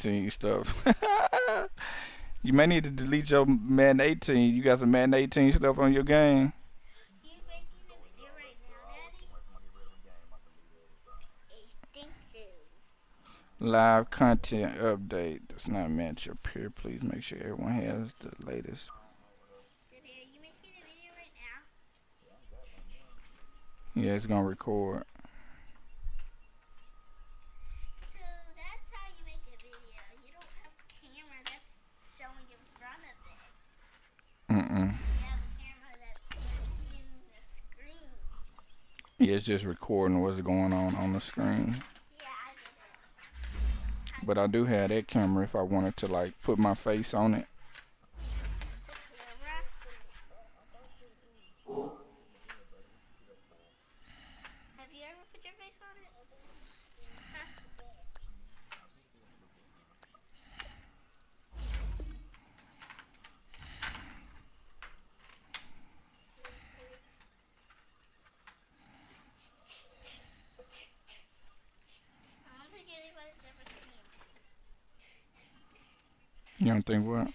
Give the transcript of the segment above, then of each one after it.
18 stuff. You may need to delete your Madden 18. You got some Madden 18 stuff on your game. Live content update does not match your peer. Please make sure everyone has the latest. Yeah, it's gonna record. Mm-mm. Yeah, it's just recording what's going on the screen. But I do have that camera if I wanted to like put my face on it. You don't think what?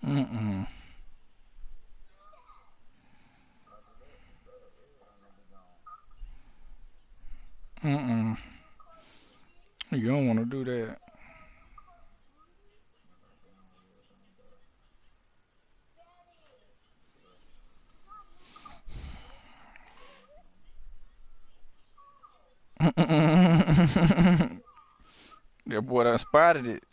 Mm-mm. Mm-mm. You don't want to do that. That boy done spotted it.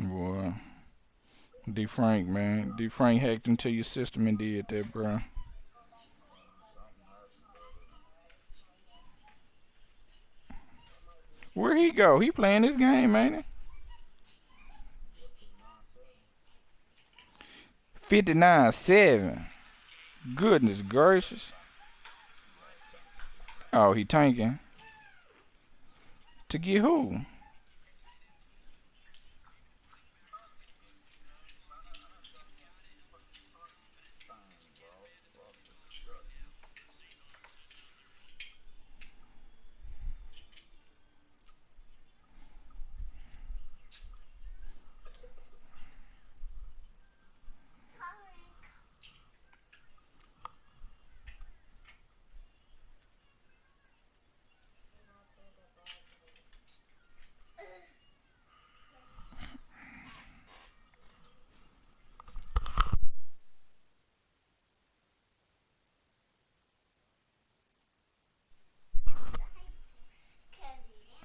Boy, D Frank, man. D Frank hacked into your system and did that, bro. Where he go? He playing this game, ain't he? 59-7. Goodness gracious. Oh, he tanking. To get who?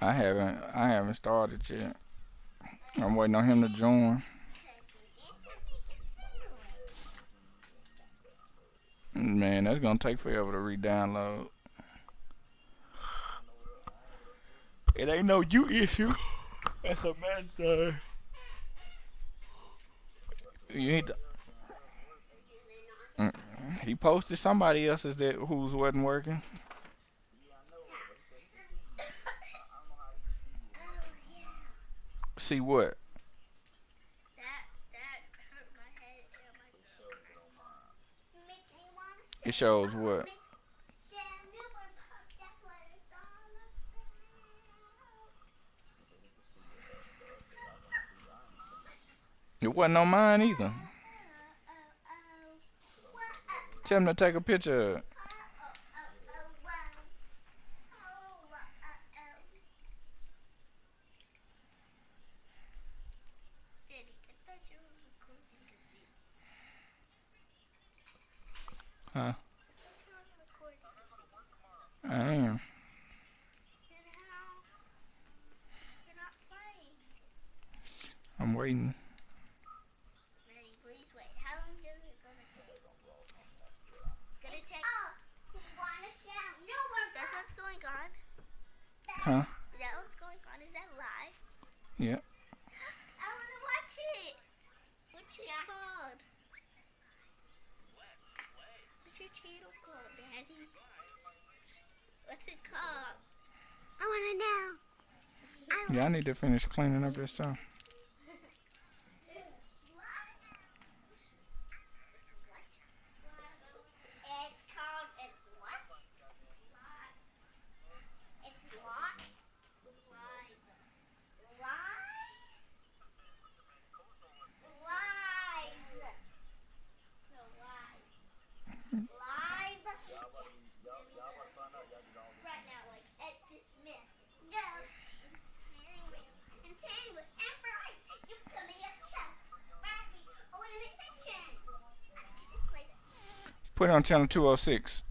I haven't started yet. I'm waiting on him to join. Man, that's gonna take forever to re-download. It ain't no you issue. That's a man thing. You need to. He posted somebody else's that whose wasn't working. See what? It shows what? It wasn't on mine either. Tell him to take a picture of it. Huh? I am. I'm waiting. Huh? Is that what's going on? Is that live? Yeah. I want to watch it. What's it called? What's your channel called, Daddy? What's it called? I want to know. Yeah, I need to finish cleaning up this stuff. Put it on channel 206.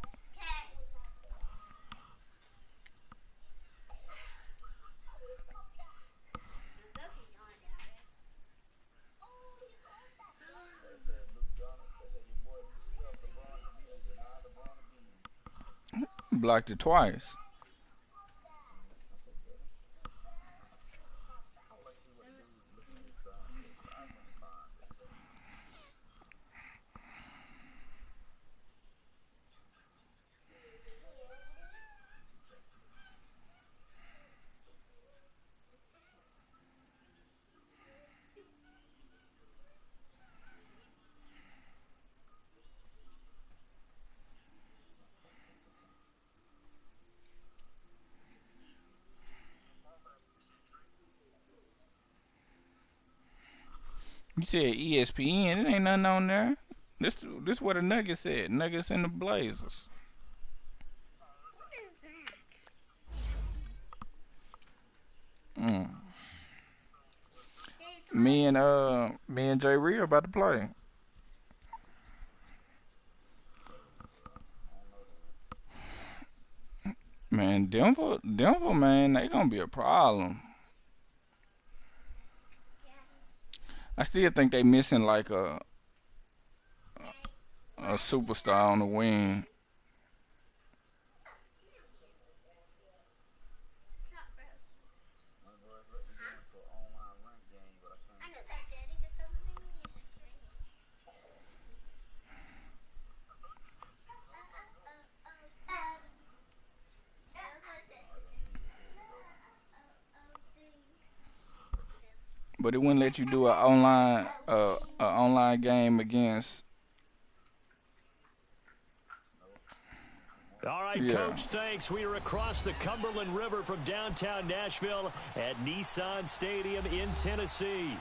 Blocked it twice. You said ESPN. It ain't nothing on there. This what the Nuggets said. Nuggets and the Blazers. Mm. Me and Jay Ree are about to play. Man, Denver, man, they gonna be a problem. I still think they missing like a superstar on the wing. But it wouldn't let you do a online game against. All right, yeah. Coach, thanks. We are across the Cumberland River from downtown Nashville at Nissan Stadium in Tennessee.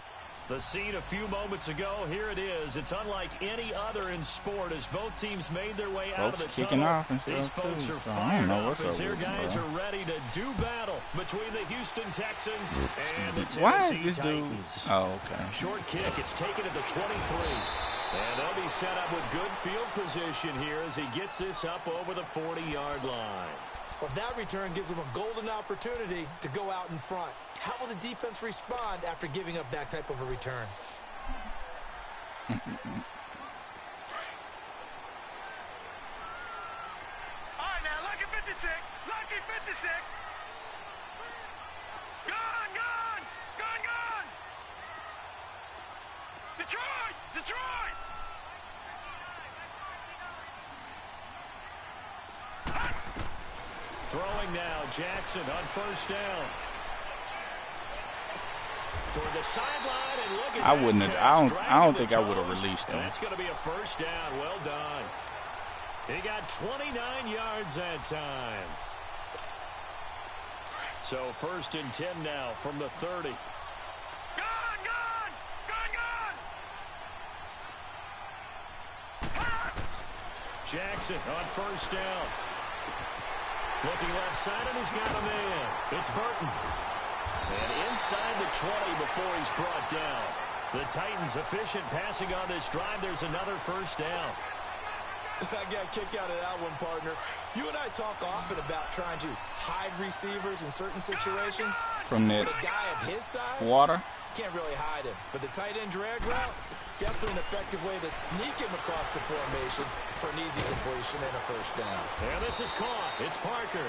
The scene a few moments ago, here it is. It's unlike any other in sport as both teams made their way out of the tunnel. These folks are fired up as their guys are ready to do battle between the Houston Texans and the Tennessee Titans. Oh, okay. Short kick. It's taken at the 23. And they'll be set up with good field position here as he gets this up over the 40-yard line. Well, that return gives them a golden opportunity to go out in front. How will the defense respond after giving up that type of a return? All right, now, lucky 56. Lucky 56. Gone, gone. Gone, gone. Detroit. Detroit. Throwing now, Jackson on first down. Toward the sideline, and look at I wouldn't have, I don't think I would have released him. That's going to be a first down. Well done. He got 29 yards that time. So first and 10 now from the 30. Gone, gone, gone, gone. Jackson on first down. Looking left side, and he's got a man. It's Burton. And inside the 20 before he's brought down. The Titans efficient passing on this drive. There's another first down. I got a kick out of that one, partner. You and I talk often about trying to hide receivers in certain situations. From that but a guy of his size, water, can't really hide him. But the tight end drag route, definitely an effective way to sneak him across the formation for an easy completion and a first down. And this is caught. It's Parker.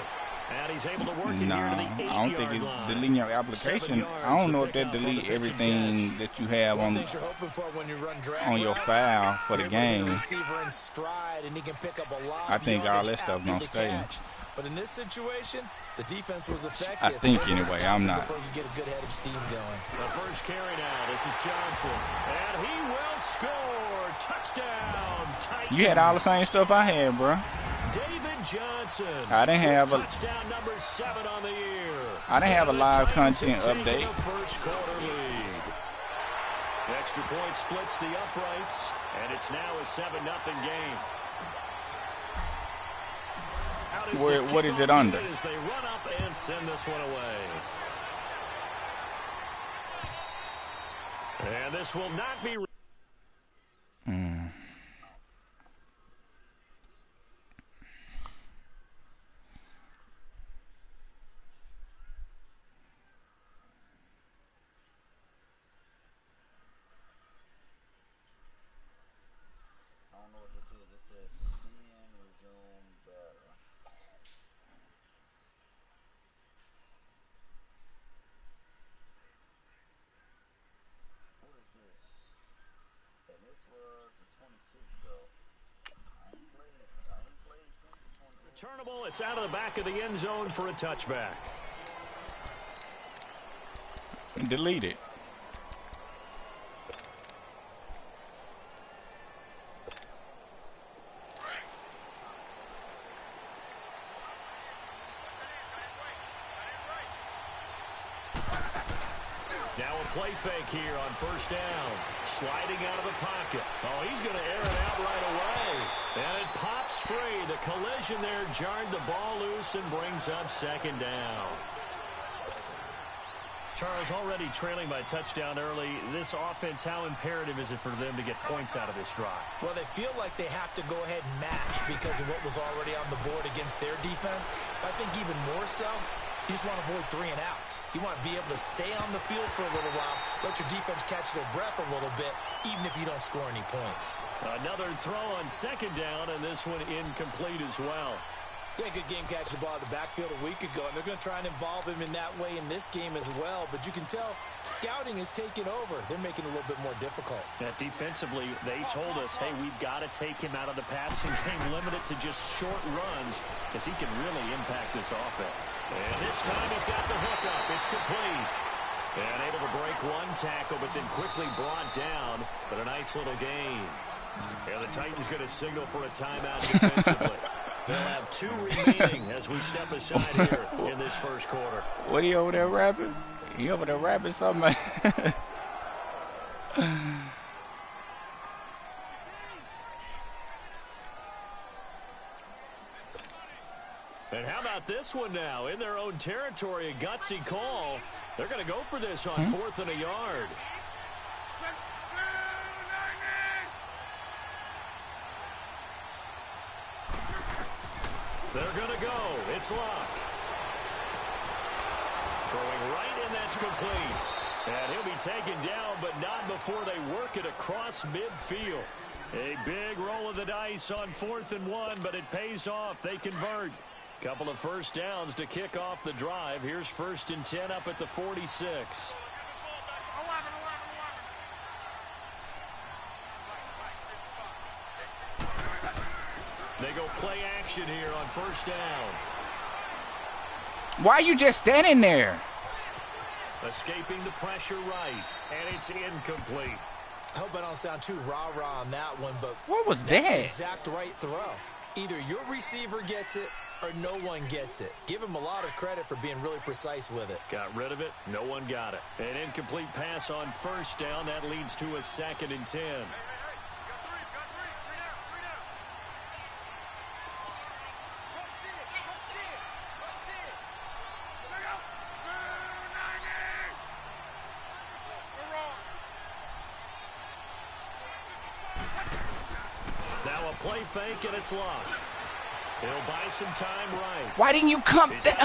And he's able to work it here to the 8-yard line. I don't think it's deleting your application. I don't know if they delete everything that you have on your file for the game. I think all that stuff don't stay. But in this situation, the defense was effective. I think anyway. I'm not. Before you get a good head of steam going. The first carry now. This is Johnson. And he will score. Touchdown. Titans. You had all the same stuff I had, bro. David Johnson. I didn't have a touchdown number 7 on the year. I didn't have a live content update. First quarter lead. Extra point splits the uprights, and it's now a 7-0 game. What is it under? As they run up and send this one away. And this will not be. Returnable, it's out of the back of the end zone for a touchback. Delete it. Now a play fake here on first down. Sliding out of the pocket. Oh, he's going to air it out right away. And it pops free. The collision there jarred the ball loose and brings up second down. Charles, already trailing by touchdown early. This offense, how imperative is it for them to get points out of this drive? Well, they feel like they have to go ahead and match because of what was already on the board against their defense. But I think even more so, you just want to avoid 3 and outs. You want to be able to stay on the field for a little while, let your defense catch their breath a little bit, even if you don't score any points. Another throw on second down, and this one incomplete as well. Yeah, good game catching the ball in the backfield a week ago, and they're going to try and involve him in that way in this game as well. But you can tell scouting is taking over. They're making it a little bit more difficult. Defensively, they told us, hey, we've got to take him out of the passing game, limit it to just short runs, because he can really impact this offense. And this time he's got the hook up. It's complete. And able to break one tackle, but then quickly brought down. But a nice little gain. And the Titans going to signal for a timeout defensively. They'll have 2 remaining as we step aside here in this first quarter. What are you over there rapping? You over there rapping something? And how about this one now? In their own territory, a gutsy call. They're going to go for this on 4th and a yard. They're going to go. It's Locke. Throwing right, and that's complete. And he'll be taken down, but not before they work it across midfield. A big roll of the dice on 4th and 1, but it pays off. They convert. Couple of first downs to kick off the drive. Here's 1st and 10 up at the 46. They go play action here on 1st down. Why are you just standing there? Escaping the pressure right, and it's incomplete. I hope I don't sound too rah-rah on that one, but what was that's that? the exact right throw. Either your receiver gets it or no one gets it. Give him a lot of credit for being really precise with it. Got rid of it. No one got it. An incomplete pass on 1st down. That leads to a 2nd and 10. Now a play fake, and it's Locke. He'll buy some time right. Why didn't you come there?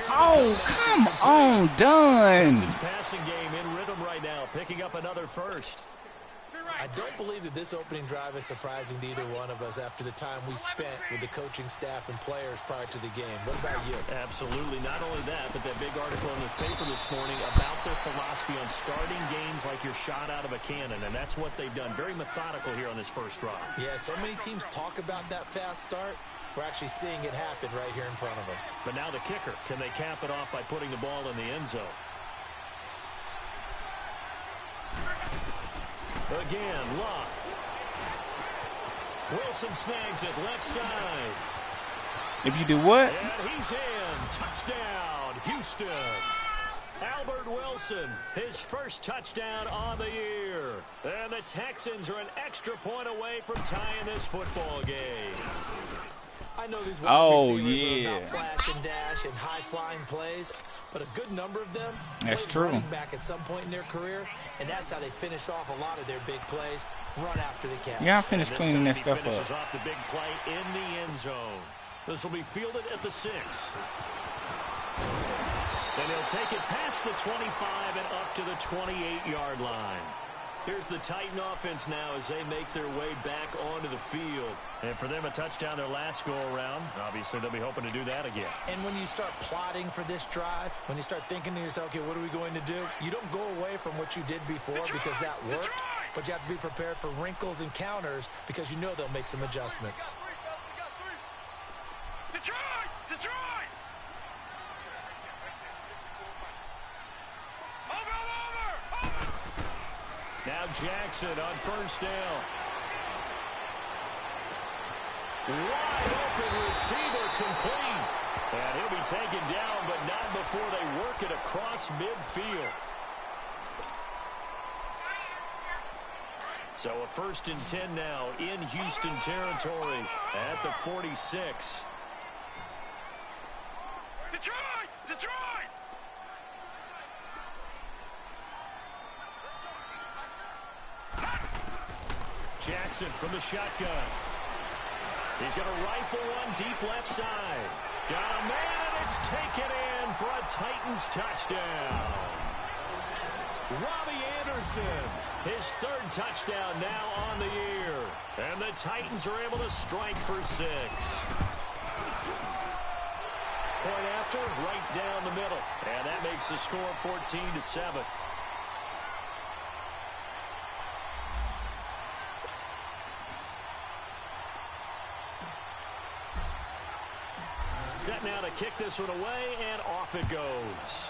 Oh, come on, done. Texans passing game in rhythm right now, picking up another first. I don't believe that this opening drive is surprising to either one of us after the time we spent with the coaching staff and players prior to the game. What about you? Absolutely. Not only that, but that big article in the paper this morning about their philosophy on starting games like you're shot out of a cannon, and that's what they've done. Very methodical here on this first drive. Yeah, so many teams talk about that fast start. We're actually seeing it happen right here in front of us. But now the kicker. Can they cap it off by putting the ball in the end zone? Again, Locke. Wilson snags it left side. If you do what? And he's in. Touchdown, Houston. Albert Wilson, his first touchdown on the year. And the Texans are an extra point away from tying this football game. I know these wide receivers are yeah. about flash and dash and high-flying plays, but a good number of them That's played true. running back at some point in their career, and that's how they finish off a lot of their big plays, run after the catch. Yeah, I finished cleaning that He stuff finishes up. off the big play in the end zone. This will be fielded at the 6. Then he'll take it past the 25 and up to the 28-yard line. Here's the Titan offense now as they make their way back onto the field. And for them, a touchdown their last go-around. Obviously, they'll be hoping to do that again. And when you start plotting for this drive, when you start thinking to yourself, okay, what are we going to do? You don't go away from what you did before because that worked, but you have to be prepared for wrinkles and counters because you know they'll make some adjustments. Detroit! Now Jackson on first down. Wide open receiver complete. And he'll be taken down, but not before they work it across midfield. So a 1st and 10 now in Houston territory at the 46. Detroit! Jackson from the shotgun. He's going to rifle one deep left side. Got a man, and it's taken in for a Titans touchdown. Robbie Anderson, his 3rd touchdown now on the year. And the Titans are able to strike for 6. Point after, right down the middle. And that makes the score 14-7. Set now to kick this one away, and off it goes.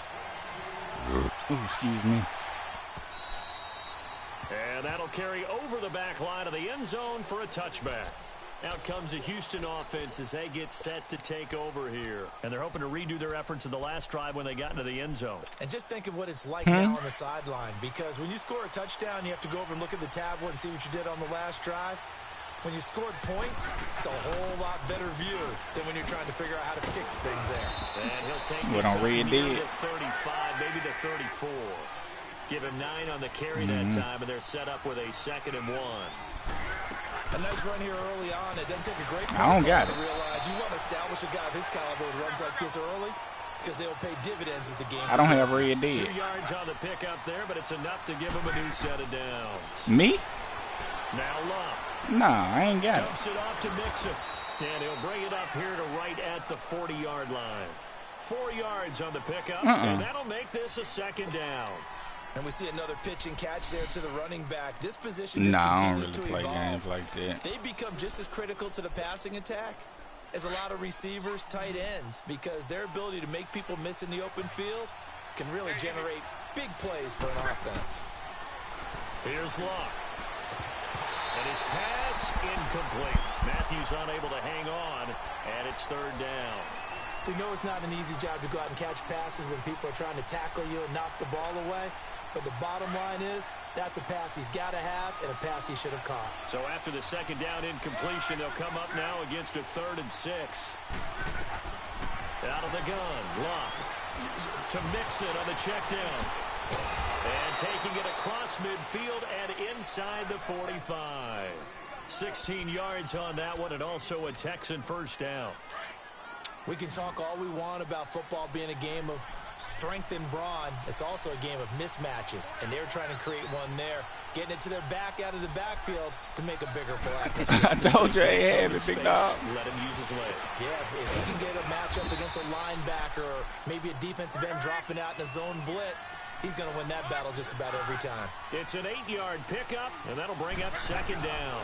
Ooh, excuse me. And that'll carry over the back line of the end zone for a touchback. Out comes the Houston offense as they get set to take over here. And they're hoping to redo their efforts in the last drive when they got into the end zone. And just think of what it's like now on the sideline, because when you score a touchdown, you have to go over and look at the tablet and see what you did on the last drive. When you scored points, it's a whole lot better view than when you're trying to figure out how to fix things there. And he'll take What this on red near did? the 35, maybe the 34. Give him 9 on the carry that time, and they're set up with a 2nd and 1. A nice run here early on. It doesn't take a great I don't got it. to realize you want to establish a guy of his caliber with runs like this early because they'll pay dividends as the game I don't have progresses. red dead. 2 yards on the pickup there, but it's enough to give him a new set of downs. Me? Now Love. Nah, I ain't got it. Dumps it off to Mixon. And he'll bring it up here to right at the 40-yard line. 4 yards on the pickup, and that'll make this a second down. And we see another pitch and catch there to the running back. This position just Nah, I don't continues really to play evolve. games like that. They become just as critical to the passing attack as a lot of receivers, tight ends, because their ability to make people miss in the open field can really generate big plays for an offense. Here's Locke. And his pass incomplete. Matthews unable to hang on, and it's third down. We know it's not an easy job to go out and catch passes when people are trying to tackle you and knock the ball away. But the bottom line is that's a pass he's got to have and a pass he should have caught. So after the second down incompletion, they'll come up now against a 3rd and 6. Out of the gun, Locke to Mixon on the check down. And taking it across midfield and inside the 45. 16 yards on that one, and also a Texan first down. We can talk all we want about football being a game of strength and brawn. It's also a game of mismatches, and they're trying to create one there, getting it to their back out of the backfield to make a bigger play. I told you I had it, big dog. Let him use his leg. Yeah, if he can get a matchup against a linebacker or maybe a defensive end dropping out in a zone blitz, he's going to win that battle just about every time. It's an 8-yard pickup, and that'll bring up second down.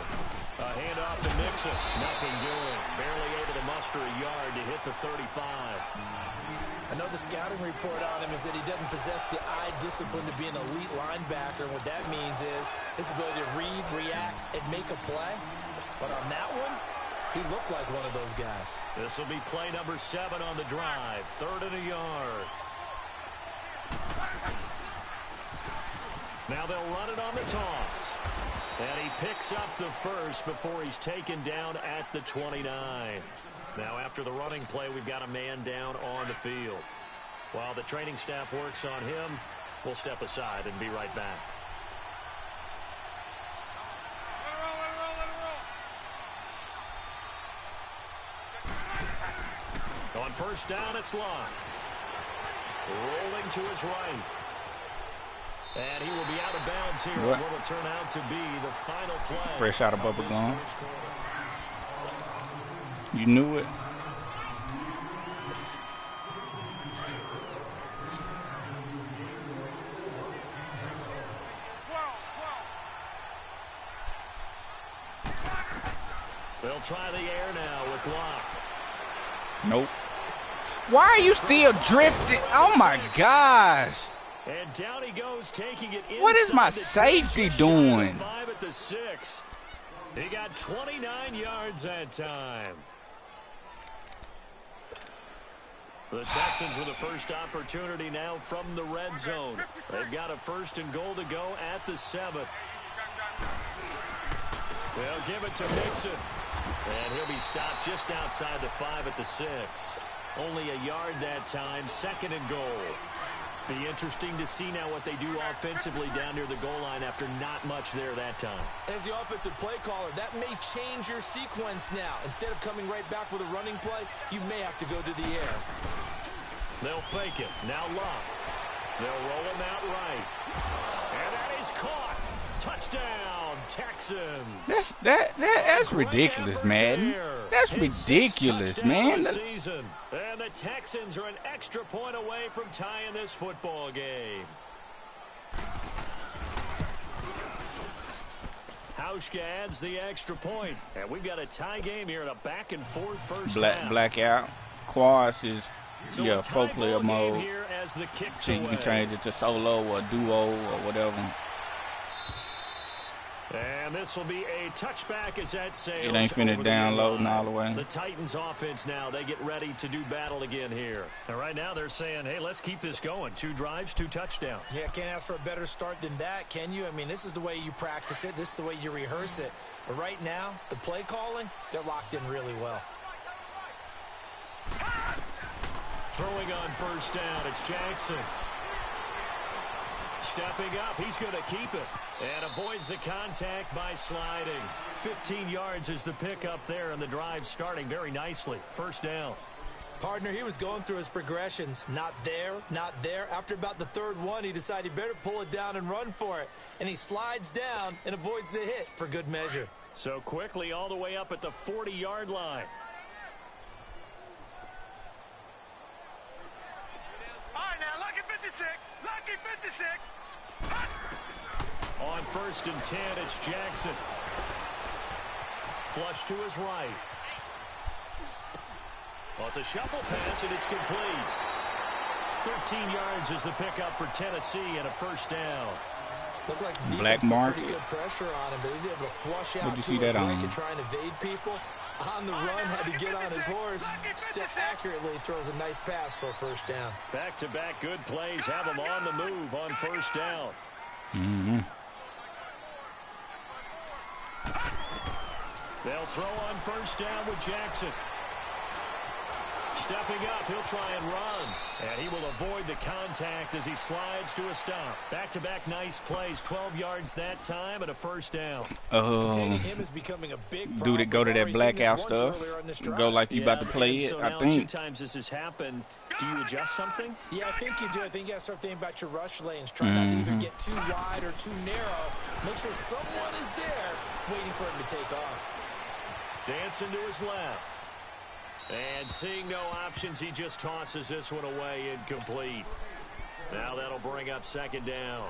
A handoff to Mixon. Nothing doing. Barely able to muster a yard to hit the 35. I know the scouting report on him is that he doesn't possess the eye discipline to be an elite linebacker. And what that means is his ability to read, react, and make a play. But on that one, he looked like one of those guys. This will be play number 7 on the drive. 3rd and a yard. Now they'll run it on the toss. And he picks up the first before he's taken down at the 29. Now after the running play, we've got a man down on the field. While the training staff works on him, we'll step aside and be right back. On first down, it's Locke. Rolling to his right. And he will be out of bounds here. What? What will turn out to be the final play. Fresh out of bubble gum. You knew it. They'll try the air now with Locke. Nope. Why are you still drifting? Oh my gosh. And down he goes, taking it inside. What is my the safety 10, doing? 5 at the 6. He got 29 yards that time. The Texans with a first opportunity now from the red zone. They've got a 1st and goal to go at the 7. They'll give it to Mixon. And he'll be stopped just outside the 5 at the 6. Only a yard that time, 2nd and goal. Be interesting to see now what they do offensively down near the goal line after not much there that time. As the offensive play caller, that may change your sequence now. Instead of coming right back with a running play, you may have to go to the air. They'll fake it. Now Locke. They'll roll him out right. And that is caught. Touchdown, Texans. That's ridiculous, man. That's ridiculous, man. Season. And the Texans are an extra point away from tying this football game. Hauschka adds the extra point. And we've got a tie game here in a back-and-forth first half. Blackout. Quads is, So yeah, 4-player mode. here as the kicks So you away. can change it to solo or duo or whatever. And this will be a touchback as that sails. It ain't finished over the downloading line. all the way. The Titans offense now, they get ready to do battle again here. And right now they're saying, hey, let's keep this going. 2 drives, 2 touchdowns. Yeah, can't ask for a better start than that, can you? I mean, this is the way you practice it. This is the way you rehearse it. But right now, the play calling, they're locked in really well. Throwing on first down, it's Jackson. Stepping up, he's going to keep it and avoids the contact by sliding. 15 yards is the pickup there, and the drive starting very nicely. First down. Partner, he was going through his progressions. Not there, not there. After about the third one, he decided he better pull it down and run for it. And he slides down and avoids the hit for good measure. So quickly all the way up at the 40-yard line. All right, now, lucky 56. Lucky 56. On 1st and 10, it's Jackson. Flush to his right. Well, it's a shuffle pass, and it's complete. 13 yards is the pickup for Tennessee and a first down. Looked like Black market. pretty good pressure on him, but he's able to flush out Where'd you to see his that right on? to try and evade people. On the run, had to get on his horse. Still accurately throws a nice pass for a first down. Back-to-back good plays have him on the move on first down. They'll throw on first down with Jackson. Stepping up, he'll try and run. And he will avoid the contact as he slides to a stop. Back-to-back nice plays, 12 yards that time and a first down. Him is becoming a big Dude, it go to that blackout stuff. Go like you about to play it, so I now think. 2 times this has happened. Do you adjust something? Yeah, I think you do. I think you got to start thinking about your rush lanes. Try not to either get too wide or too narrow. Make sure someone is there waiting for him to take off. Dancing to his left. And seeing no options, he just tosses this one away incomplete. Now that'll bring up second down.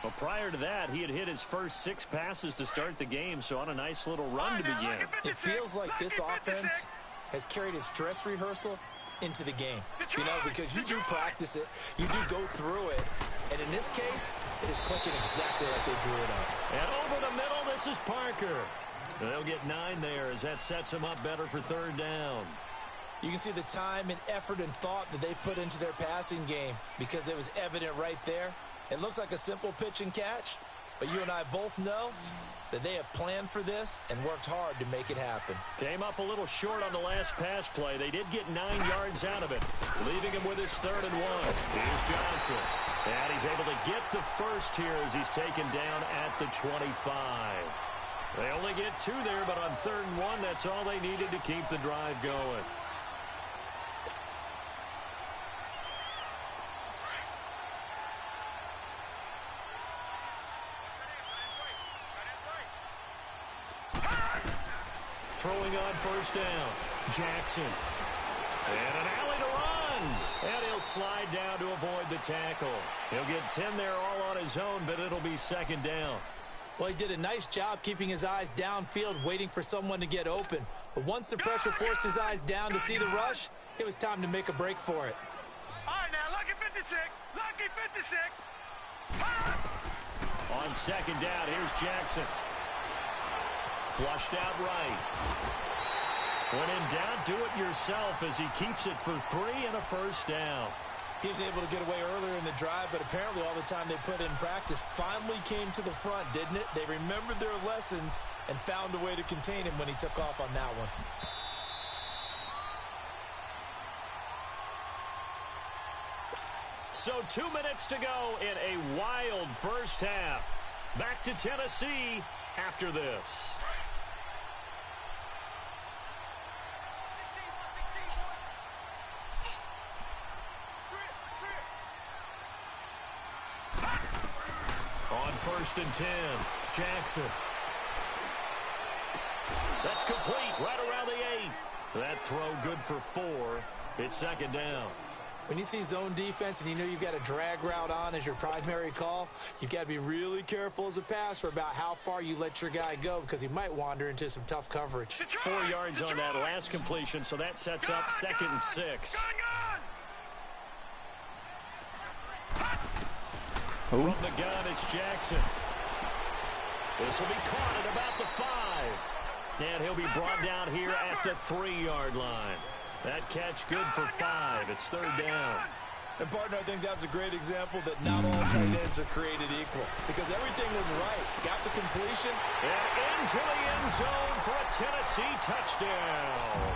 But prior to that, he had hit his first 6 passes to start the game, so on a nice little run to begin. It feels like this offense has carried its dress rehearsal into the game. You know, because you do practice it, you do go through it, and in this case, it is clicking exactly like they drew it up. And over the middle, this is Parker. They'll get 9 there as that sets them up better for third down. You can see the time and effort and thought that they put into their passing game because it was evident right there. It looks like a simple pitch and catch, but you and I both know that they have planned for this and worked hard to make it happen. Came up a little short on the last pass play. They did get 9 yards out of it, leaving him with his 3rd and 1. Here's Johnson. And he's able to get the first here as he's taken down at the 25. They only get 2 there, but on 3rd and 1, that's all they needed to keep the drive going. Throwing on first down, Jackson. And an alley to run. And he'll slide down to avoid the tackle. He'll get 10 there all on his own, but it'll be second down. Well, he did a nice job keeping his eyes downfield, waiting for someone to get open. But once the pressure forced his eyes down to see the rush, it was time to make a break for it. All right, now, lucky 56. Lucky 56. On second down, here's Jackson. Flushed out right. When in doubt, do it yourself as he keeps it for 3 and a first down. He was able to get away earlier in the drive, but apparently all the time they put in practice finally came to the front, didn't it? They remembered their lessons and found a way to contain him when he took off on that one. So 2 minutes to go in a wild first half. Back to Tennessee after this. On 1st and 10, Jackson. That's complete right around the 8. That throw good for 4. It's second down. When you see zone defense and you know you've got a drag route on as your primary call, you've got to be really careful as a passer about how far you let your guy go because he might wander into some tough coverage. 4 yards on that last completion, so that sets up 2nd and 6. Who? From the gun, it's Jackson. This will be caught at about the 5. And he'll be brought down here at the 3-yard line. That catch good for 5. It's third down. And, partner, I think that's a great example that not all tight ends are created equal because everything was right. Got the completion. And into the end zone for a Tennessee touchdown.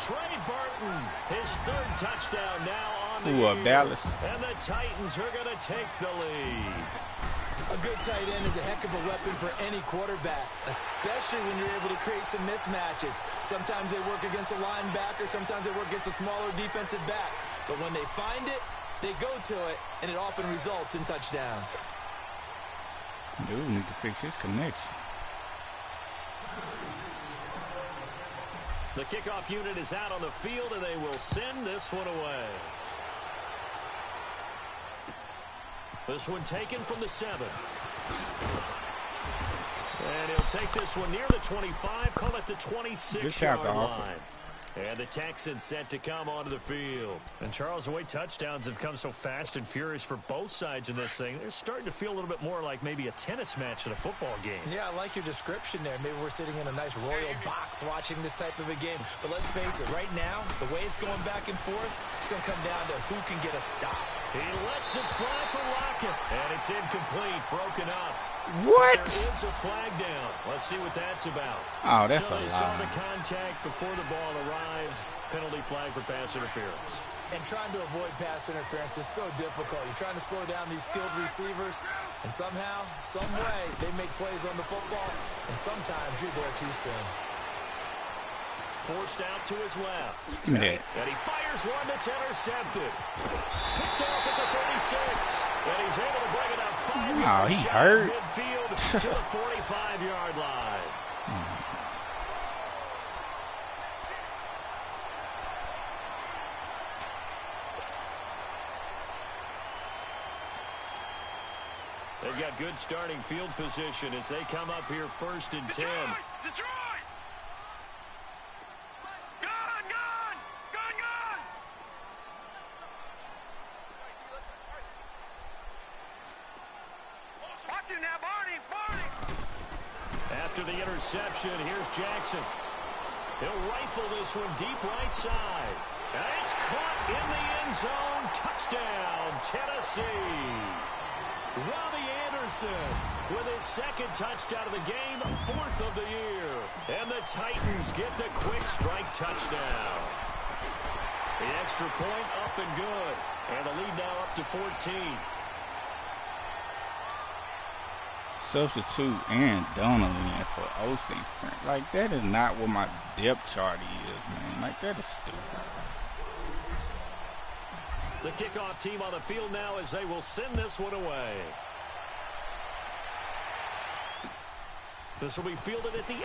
Trey Burton, his 3rd touchdown now on on the Ooh, Dallas. And the Titans are going to take the lead. A good tight end is a heck of a weapon for any quarterback, especially when you're able to create some mismatches. Sometimes they work against a linebacker, sometimes they work against a smaller defensive back. But when they find it, they go to it, and it often results in touchdowns. Dude need to fix his connection. The kickoff unit is out on the field, and they will send this one away. This one taken from the 7. And he'll take this one near the 25, call it the 26-yard line. And the Texans set to come onto the field. And Charles, the way touchdowns have come so fast and furious for both sides in this thing, it's starting to feel a little bit more like maybe a tennis match than a football game. Yeah, I like your description there. Maybe we're sitting in a nice royal box watching this type of a game. But let's face it, right now, the way it's going back and forth, it's going to come down to who can get a stop. He lets it fly for Lockett. And it's incomplete, broken up. What? There is a flag down. Let's see what that's about. Oh, that's so a they saw lie. the contact before the ball arrived. Penalty flag for pass interference. And trying to avoid pass interference is so difficult. You're trying to slow down these skilled receivers, and somehow, some way, they make plays on the football, and sometimes you're there too soon. Forced out to his left. Yeah. And he fires one that's intercepted. Picked off at the 36. And he's able to bring it up 5 yards. He hurt. Midfield to the 45-yard line. They've got good starting field position as they come up here 1st and 10. Detroit! Gun! Gun! Gun! Gun! Watch it now, Barney! Barney! After the interception, here's Jackson. He'll rifle this one deep right side. And it's caught in the end zone. Touchdown, Tennessee. Robbie Anderson with his 2nd touchdown of the game, 4th of the year. And the Titans get the quick strike touchdown. The extra point up and good. And the lead now up to 14. Substitute Aaron Donald in for OC. Like, that is not what my depth chart is, man. Like, that is stupid. The kickoff team on the field now as they will send this one away. This will be fielded at the 8.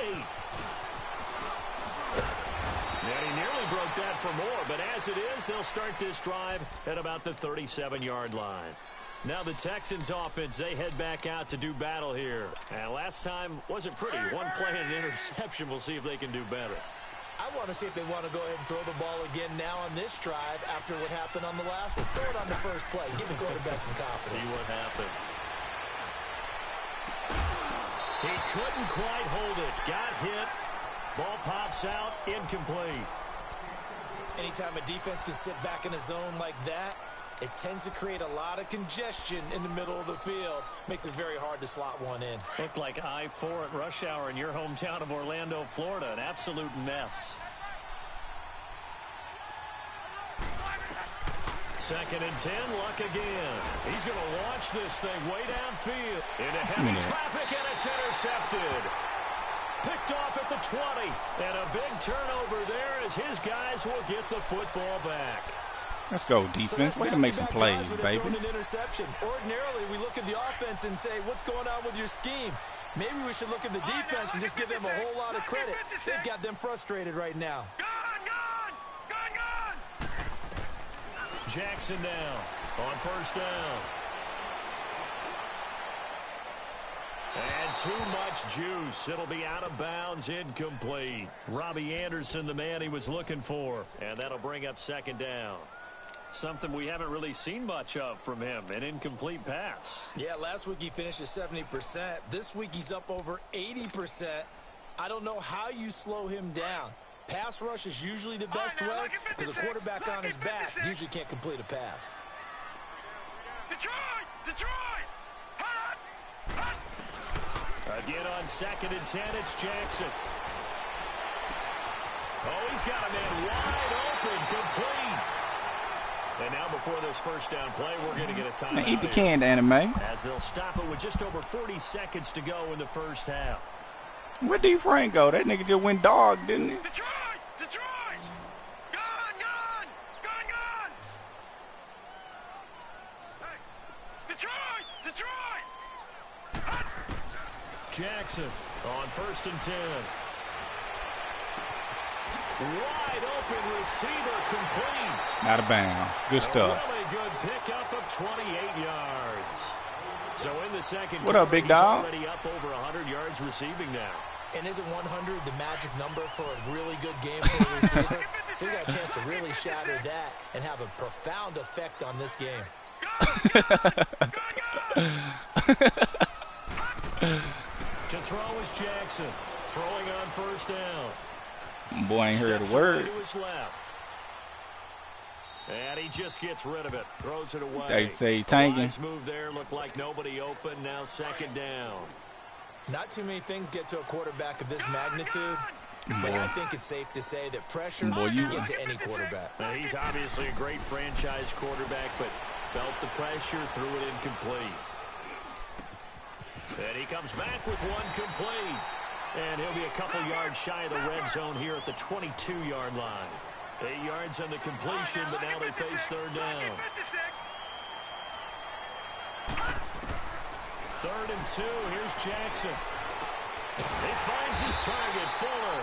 And he nearly broke that for more, but as it is, they'll start this drive at about the 37-yard line. Now the Texans offense, they head back out to do battle here. And last time wasn't pretty. One play and an interception. We'll see if they can do better. I want to see if they want to go ahead and throw the ball again now on this drive after what happened on the last one. Throw it on the first play. Give the quarterback some confidence. See what happens. He couldn't quite hold it. Got hit. Ball pops out. Incomplete. Anytime a defense can sit back in a zone like that, it tends to create a lot of congestion in the middle of the field. Makes it very hard to slot one in. Looked like I-4 at rush hour in your hometown of Orlando, Florida. An absolute mess. 2nd and 10, Luck again. He's going to launch this thing way downfield. Into heavy traffic, and it's intercepted. Picked off at the 20. And a big turnover there as his guys will get the football back. Let's go, defense. Way to make some plays, baby. An interception. Ordinarily, we look at the offense and say, what's going on with your scheme? Maybe we should look at the defense and just give them a whole lot of credit. They've got them frustrated right now. Gun! Gun! Gun! Gun! Jackson down on 1st down. And too much juice. It'll be out of bounds, incomplete. Robbie Anderson, the man he was looking for. And that'll bring up 2nd down. Something we haven't really seen much of from him, an incomplete pass. Yeah, last week he finished at 70%. This week he's up over 80%. I don't know how you slow him down. Pass rush is usually the best way because a quarterback on his back usually can't complete a pass. Detroit! Detroit! Hot! Hot! Again on 2nd and 10, it's Jackson. Oh, he's got a man wide open, complete. And now before this first down play, we're going to get a timeout. Now eat the can, anime. As they'll stop it with just over 40 seconds to go in the first half. Where D. Frank go? That nigga just went dog, didn't he? Detroit! Detroit! Gone! Gone! Gone! Gone! Hey! Detroit! Detroit! Jackson on 1st and 10. Wide open receiver complete. Out of bounds. Good stuff. A really good pickup of 28 yards. So in the second What up, big he's dog? already up over 100 yards receiving now. And isn't 100 the magic number for a really good game for a receiver? So he got a chance to really shatter that and have a profound effect on this game. To throw is Jackson. Throwing on 1st down. Boy ain't heard a word. To his left. And he just gets rid of it. Throws it away. They say tanking. Nice move there. Looked like nobody open. Now 2nd down. Not too many things get to a quarterback of this magnitude, but I think it's safe to say that pressure can get to any quarterback. Now, he's obviously a great franchise quarterback, but felt the pressure, threw it incomplete. And he comes back with one complete. And he'll be a couple yards shy of the red zone here at the 22-yard line. 8 yards on the completion, but now they face 3rd down. 3rd and 2. Here's Jackson. He finds his target, Fuller.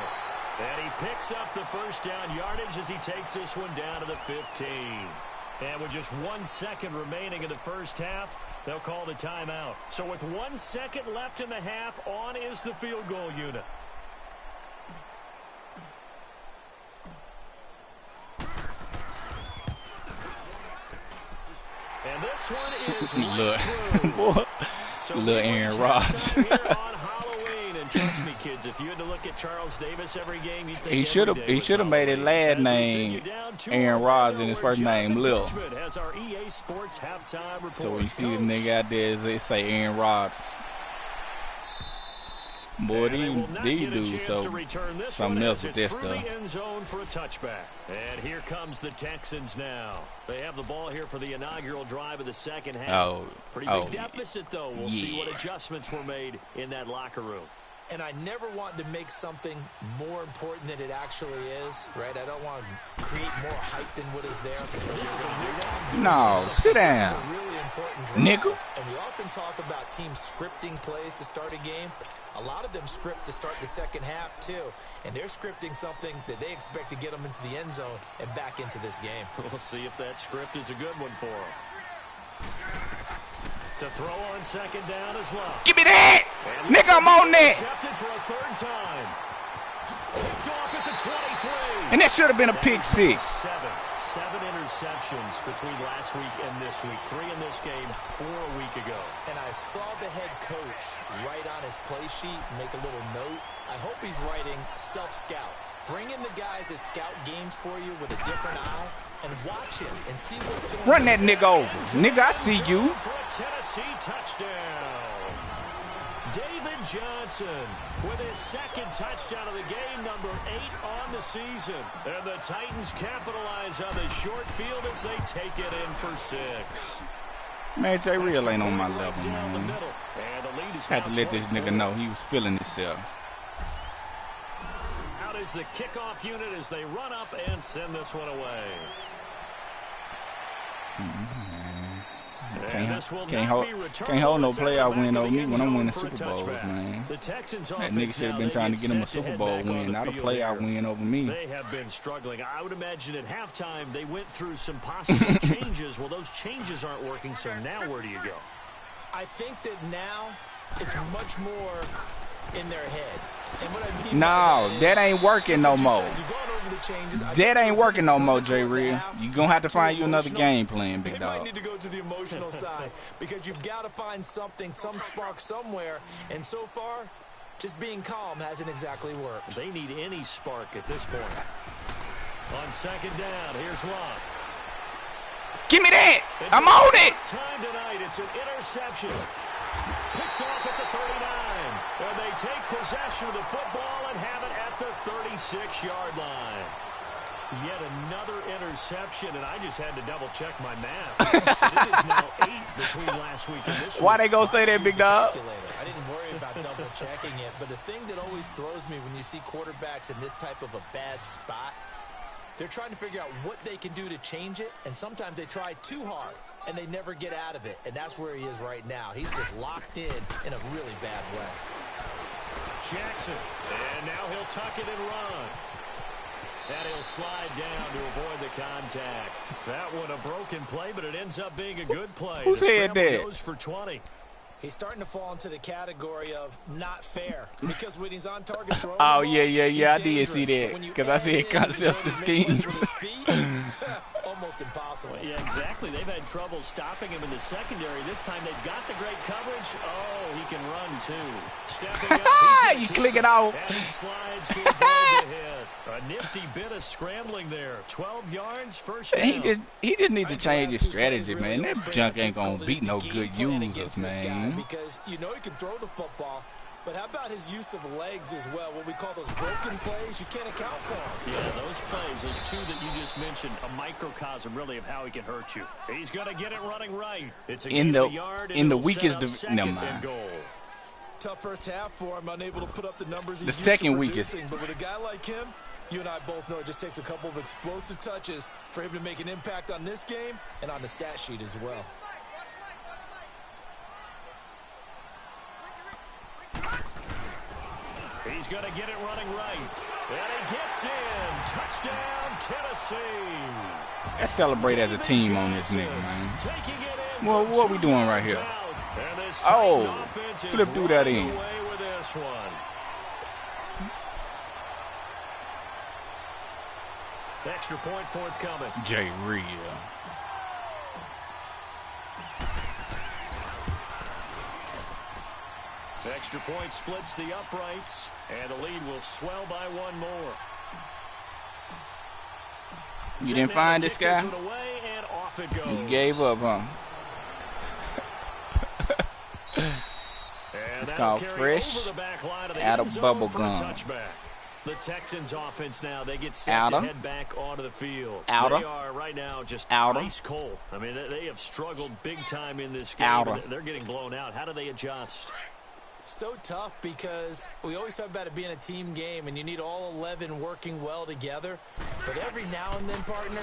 And he picks up the 1st down yardage as he takes this one down to the 15. And with just 1 second remaining in the first half, they'll call the timeout. So with 1 second left in the half, on is the field goal unit. And this one is Look, boy, so little Aaron Rodgers. on Halloween, and trust me, kids, if you had to look at Charles Davis every game, you'd think He should have made his last name Aaron Rodgers and his first name Lil. So when you see the nigga out there, they say Aaron Rodgers. Boy, these dudes, so something else with this stuff. And here comes the Texans now. They have the ball here for the inaugural drive of the second half. Pretty big deficit, though. We'll see what adjustments were made in that locker room. And I never want to make something more important than it actually is, right? I don't want to create more hype than what is there. This is a sit down. This is a really important drive. Nickel. And we often talk about teams scripting plays to start a game. A lot of them script to start the second half, too. And they're scripting something that they expect to get them into the end zone and back into this game. We'll see if that script is a good one for them. To throw on 2nd down is Love. Give me that! Nigga, I'm on that! Intercepted for a 3rd time. Picked off at the 23. And that should have been a pick 6. Seven interceptions between last week and this week. 3 in this game, 4 a week ago. And I saw the head coach write on his play sheet, make a little note. I hope he's writing self-scout. Bring in the guys that scout games for you with a different eye and watch him and see what's going on. Run that nigga over. Nigga, I see you. For a Tennessee touchdown. David Johnson with his 2nd touchdown of the game, number 8 on the season. And the Titans capitalize on the short field as they take it in for 6. Man, J. Real ain't on my level, man. Had to let this nigga know he was feeling himself. Out is the kickoff unit as they run up and send this one away. Can't hold no playoff win over me when I'm winning Super Bowls, man. That nigga should have been trying to get him a Super Bowl win, not a playoff win over me. They have been struggling. I would imagine at halftime they went through some possible changes. Well, those changes aren't working, so now where do you go? I think that now it's much more in their head. And what I mean no, that ain't working no more. That ain't working no more, J. Real. You gonna have to find you another game plan, big dog. You might need to go to the emotional side because you've got to find something, some spark somewhere. And so far, just being calm hasn't exactly worked. They need any spark at this point. On 2nd down, here's Love. Give me that! I'm on it! Time tonight, it's an interception. Picked off at the 39. And they take possession of the football and have it at the 36-yard line. Yet another interception, and I just had to double-check my math. It is now 8 between last week and this week. Why they gonna say that, big dog? I didn't worry about double-checking it, but the thing that always throws me when you see quarterbacks in this type of a bad spot, they're trying to figure out what they can do to change it, and sometimes they try too hard, and they never get out of it, and that's where he is right now. He's just locked in a really bad way. Jackson, and now he'll tuck it and run. And he'll slide down to avoid the contact. That one a broken play, but it ends up being a good play. Who said that? Goes for 20. He's starting to fall into the category of not fair because when he's on target throwing Oh, the ball, yeah, I did dangerous. see that When you because I add said in concept his of ability to make schemes. plays with his feet, almost impossible. Yeah, exactly. They've had trouble stopping him in the secondary. This time they've got the great coverage. Oh, he can run too. Stepping up. You click it off. And he slides to avoid the hit. A nifty bit of scrambling there. 12 yards, first down. He just needs to change his strategy, man. That junk ain't gonna beat no good users, man. Because you know he can throw the football, but how about his use of legs as well? What we call those broken plays, you can't account for them. Yeah, those plays, those two that you just mentioned, a microcosm really of how he can hurt you. He's going to get it running right. It's a in gain of a yard, the it'll weakest set up never second and mind. goal. Tough first half for him, unable to put up the numbers he's The used second to weakest. producing. But with a guy like him, you and I both know it just takes a couple of explosive touches for him to make an impact on this game and on the stat sheet as well. He's going to get it running right. And he gets in. Touchdown, Tennessee. Let's celebrate as a team on this nigga, man. Taking it in Well, from what we 2 doing right yards here? out. And this Oh, Titan offense is flip through that running in. away with this one. Extra point forthcoming. Jay Real. Extra point splits the uprights, and the lead will swell by one more. You didn't find this guy? Away, and off it goes. You gave up, huh? And It's called fresh out of bubble gum. The Texans offense now, they get set to head back onto the field. They are right now just ice cold. I mean, they have struggled big time in this game. They're getting blown out. How do they adjust? So tough because we always talk about it being a team game and you need all 11 working well together. But every now and then, partner,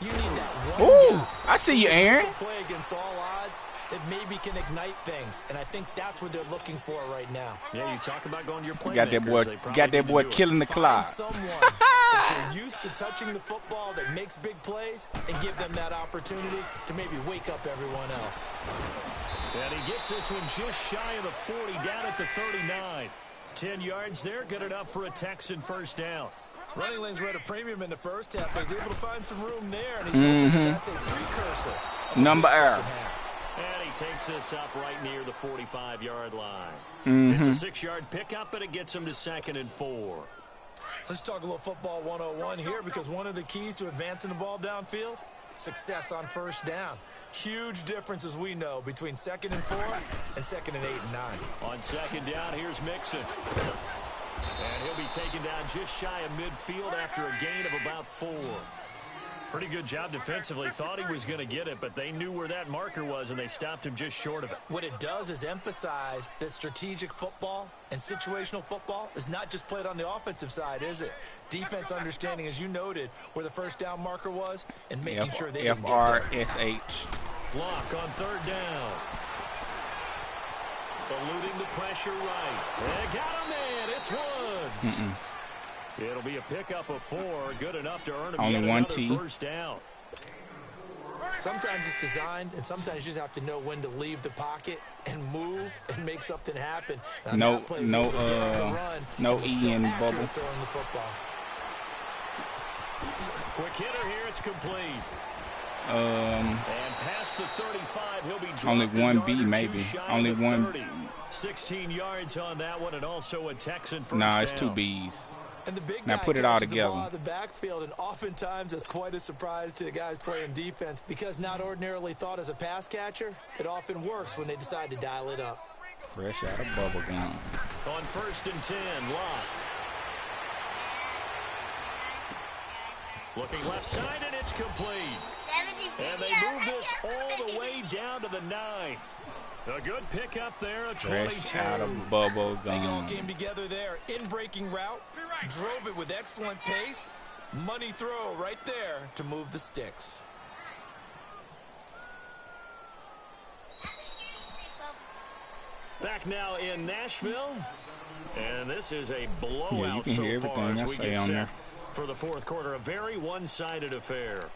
you need that one guy. I see you, Aaron. Play against all odds that maybe can ignite things, and I think that's what they're looking for right now. Yeah, you talk about going to your playmakers. Got that boy killing the clock. Find someone that you're used to touching the football that makes big plays and give them that opportunity to maybe wake up everyone else. And he gets this one just shy of the 40, down at the 39. 10 yards there, good enough for a Texan first down. Running lanes were at a premium in the first half, but he's able to find some room there, and he's hoping that's a precursor of Number a R. And he takes this up right near the 45-yard line. It's a 6-yard pickup, but it gets him to 2nd and 4. Let's talk a little football 101 here, because one of the keys to advancing the ball downfield, success on first down. Huge difference, as we know, between 2nd and 4 and 2nd and 8 and 9. On 2nd down, here's Mixon. And he'll be taken down just shy of midfield after a gain of about 4. Pretty good job defensively. Thought he was going to get it, but they knew where that marker was, and they stopped him just short of it. What it does is emphasize that strategic football and situational football is not just played on the offensive side, is it? Defense understanding, as you noted, where the first down marker was and making sure they didn't get there. FRSH. Block on 3rd down. Eluding the pressure right. They got him in. It's Woods. It'll be a pickup of 4, good enough to earn him Only one another T. first down. Sometimes it's designed, and sometimes you just have to know when to leave the pocket and move and make something happen. No E in bubble. Throwing the football. Quick hitter here, it's complete. And past the 35, he'll be only dropped one a B, yard or maybe. two shy Only of the one. 30. 16 yards on that one, and also a Texan first Nah, it's down. 2 B's. And the big Now guy put it all catches the together. ball out of the backfield, and oftentimes it's quite a surprise to the guys playing defense because not ordinarily thought as a pass catcher, it often works when they decide to dial it up. Fresh out of bubble gum. On 1st and 10, Locke. Looking left side, and it's complete. And they move this all the way down to the 9. A good pickup there, a 22. Out of bubble gum. They all came together there. In-breaking route, drove it with excellent pace. Money throw right there to move the sticks. Back now in Nashville. And this is a blowout yeah, you can so hear far everything as I we say get on set there. for the fourth quarter. A very one-sided affair.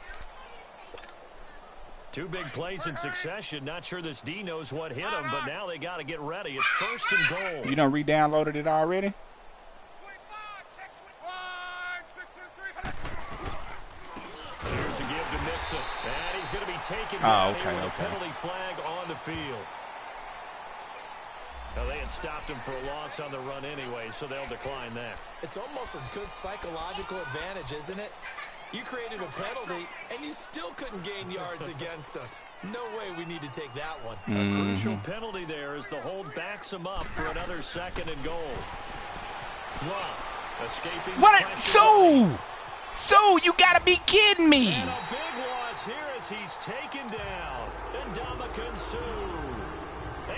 Two big plays in succession. Not sure this D knows what hit him, but now they got to get ready. It's 1st and goal. You done re-downloaded it already? Here's a give to Mixon. And he's going to be taken down here with a penalty flag on the field. Now, they had stopped him for a loss on the run anyway, so they'll decline that. It's almost a good psychological advantage, isn't it? You created a penalty, and you still couldn't gain yards against us. No way we need to take that one. A crucial penalty there as the hold backs him up for another 2nd and goal. Long, escaping. What? So you gotta be kidding me. And a big loss here as he's taken down. And Ndamukong Suh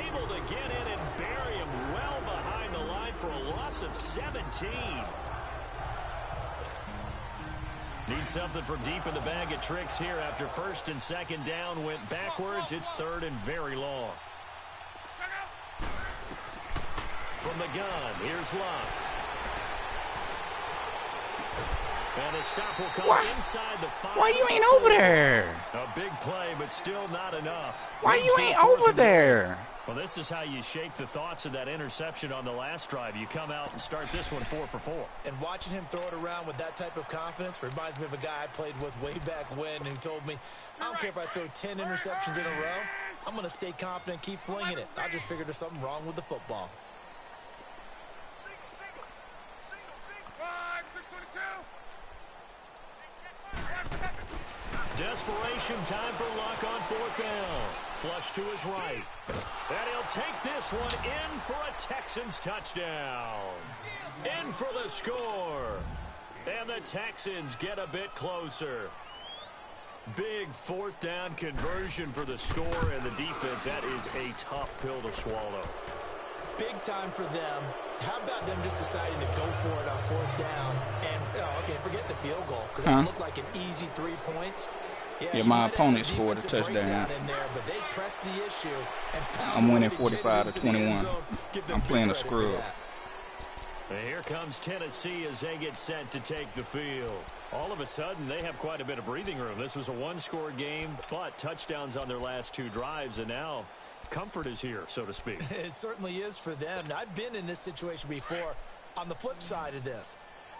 able to get in and bury him well behind the line for a loss of 17. Need something from deep in the bag of tricks here after 1st and 2nd down went backwards. It's 3rd and very long. From the gun, here's Love. And a stop will come inside the 5. Why you ain't over there? A big play, but still not enough. Why you ain't over there? Well, this is how you shake the thoughts of that interception on the last drive. You come out and start this one 4 for 4. And watching him throw it around with that type of confidence reminds me of a guy I played with way back when, and he told me, I don't care if I throw 10 interceptions in a row. I'm going to stay confident and keep flinging it. I just figured there's something wrong with the football. Desperation time for Luck on 4th down. Flush to his right. And he'll take this one in for a Texans touchdown. In for the score. And the Texans get a bit closer. Big 4th down conversion for the score and the defense. That is a tough pill to swallow. Big time for them. How about them just deciding to go for it on 4th down? And, okay, forget the field goal, because it looked like an easy 3 points. Yeah, my opponent scored a touchdown. In there, but they pressed the issue and I'm winning 45-21. I'm playing a scrub. And here comes Tennessee as they get set to take the field. All of a sudden, they have quite a bit of breathing room. This was a one-score game, but touchdowns on their last 2 drives, and now comfort is here, so to speak. It certainly is for them. I've been in this situation before on the flip side of this.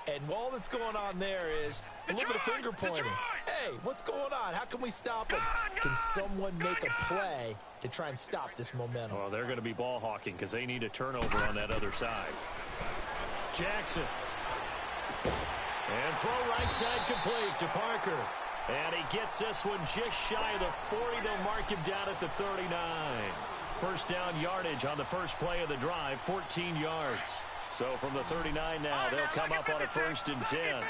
And all that's going on there is a little bit of finger pointing. Hey, what's going on? How can we stop them? Can someone make a play to try and stop this momentum? Well, they're going to be ball hawking because they need a turnover on that other side. Jackson. And throw right side complete to Parker. And he gets this one just shy of the 40. They'll mark him down at the 39. 1st down yardage on the first play of the drive, 14 yards. So from the 39 now, they'll come up on a 1st and 10.